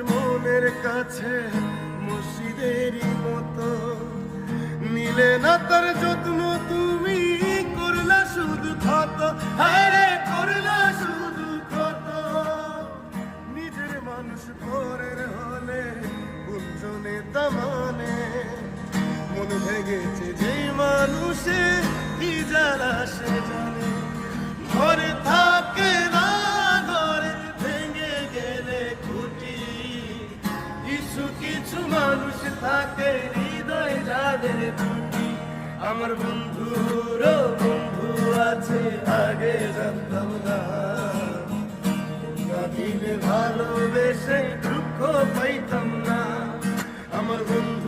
মনের কাছে মসজিদেরই মতো, নিলে না তার যত্ন তুমি, করলা শুধু ক্ষত, হায়রে করলা শুধু ক্ষত। নিজের মানুষ পরের হলে গুঞ্জনে তা মানে, মন ভেঙেছে যেই মানুষে কি জ্বালা সে জানে। ঘরে থাকে না ঘরে ভেঙে গেলে খুঁটি, কিছু কিছু মানুষ থাকে হৃদয় যাদের দুটি। আমার বন্ধুরও বন্ধু আছে আগে জানতাম না, না দিলে ভালোবেসে দুঃখ পাইতাম না। আমার বন্ধু